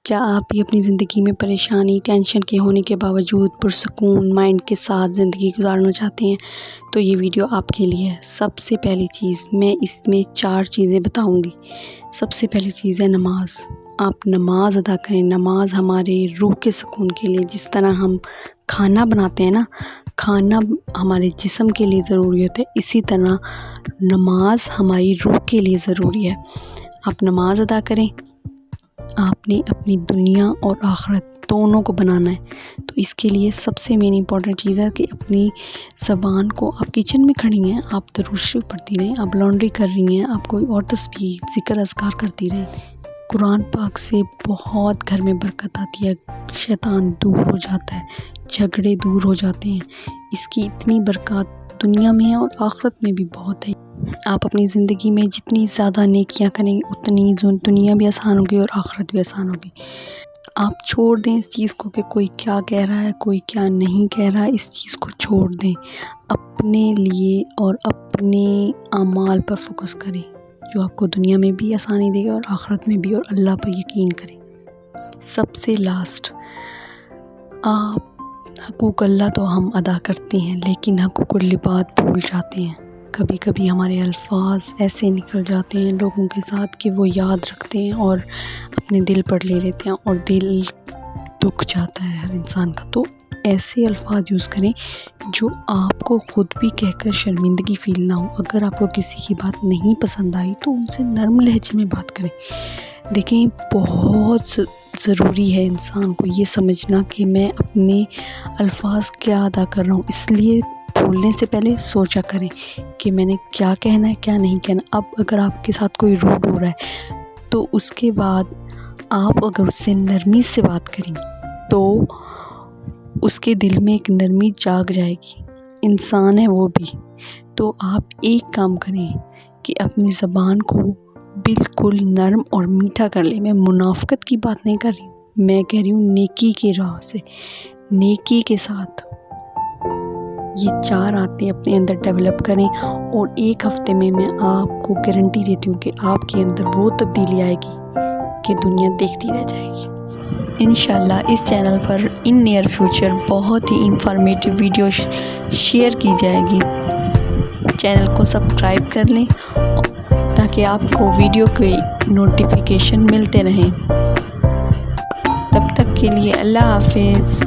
کیا آپ بھی اپنی زندگی میں پریشانی ٹینشن کے ہونے کے باوجود پرسکون مائنڈ کے ساتھ زندگی گزارنا چاہتے ہیں؟ تو یہ ویڈیو آپ کے لیے ہے۔ سب سے پہلی چیز میں اس میں 4 چیزیں بتاؤں گی۔ سب سے پہلی چیز ہے نماز۔ آپ نماز ادا کریں۔ نماز ہمارے روح کے سکون کے لیے، جس طرح ہم کھانا بناتے ہیں نا، کھانا ہمارے جسم کے لیے ضروری ہوتا ہے، اسی طرح نماز ہماری روح کے لیے ضروری ہے۔ آپ نماز ادا کریں۔ آپ نے اپنی دنیا اور آخرت دونوں کو بنانا ہے، تو اس کے لیے سب سے مین امپورٹنٹ چیز ہے کہ اپنی زبان کو، آپ کچن میں کھڑی ہیں، آپ درود شریف پڑھتی رہیں، آپ لانڈری کر رہی ہیں، آپ کوئی اور تسبیح ذکر اذکار کرتی رہیں۔ قرآن پاک سے بہت گھر میں برکت آتی ہے، شیطان دور ہو جاتا ہے، جھگڑے دور ہو جاتے ہیں۔ اس کی اتنی برکات دنیا میں ہے اور آخرت میں بھی بہت ہے۔ آپ اپنی زندگی میں جتنی زیادہ نیکیاں کریں اتنی دنیا بھی آسان ہوگی اور آخرت بھی آسان ہوگی۔ آپ چھوڑ دیں اس چیز کو کہ کوئی کیا کہہ رہا ہے، کوئی کیا نہیں کہہ رہا ہے، اس چیز کو چھوڑ دیں۔ اپنے لیے اور اپنے اعمال پر فوکس کریں، جو آپ کو دنیا میں بھی آسانی دے گا اور آخرت میں بھی، اور اللہ پر یقین کریں۔ سب سے لاسٹ، حقوق اللہ تو ہم ادا کرتے ہیں، لیکن حقوق العباد بھول جاتے ہیں۔ کبھی کبھی ہمارے الفاظ ایسے نکل جاتے ہیں لوگوں کے ساتھ کہ وہ یاد رکھتے ہیں اور اپنے دل پر لے لیتے ہیں، اور دل دکھ جاتا ہے ہر انسان کا۔ تو ایسے الفاظ یوز کریں جو آپ کو خود بھی کہہ کر شرمندگی فیل نہ ہو۔ اگر آپ کو کسی کی بات نہیں پسند آئی تو ان سے نرم لہجے میں بات کریں۔ دیکھیں، بہت ضروری ہے انسان کو یہ سمجھنا کہ میں اپنے الفاظ کیا ادا کر رہا ہوں، اس لیے بولنے سے پہلے سوچا کریں کہ میں نے کیا کہنا ہے، کیا نہیں کہنا۔ اب اگر آپ کے ساتھ کوئی روڈ ہو رہا ہے تو اس کے بعد آپ اگر اس سے نرمی سے بات کریں تو اس کے دل میں ایک نرمی جاگ جائے گی، انسان ہے وہ بھی۔ تو آپ ایک کام کریں کہ اپنی زبان کو بالکل نرم اور میٹھا کر لیں۔ میں منافقت کی بات نہیں کر رہی ہوں، میں کہہ رہی ہوں نیکی کی راہ سے، نیکی کے ساتھ۔ یہ 4 عادتیں اپنے اندر ڈیولپ کریں، اور 1 ہفتے میں آپ کو گارنٹی دیتی ہوں کہ آپ کے اندر وہ تبدیلی آئے گی کہ دنیا دیکھتی رہ جائے گی۔ انشاءاللہ اس چینل پر ان نیئر فیوچر بہت ہی انفارمیٹیو ویڈیو شیئر کی جائے گی۔ چینل کو سبسکرائب کر لیں تاکہ آپ کو ویڈیو کے نوٹیفیکیشن ملتے رہیں۔ تب تک کے لیے اللہ حافظ۔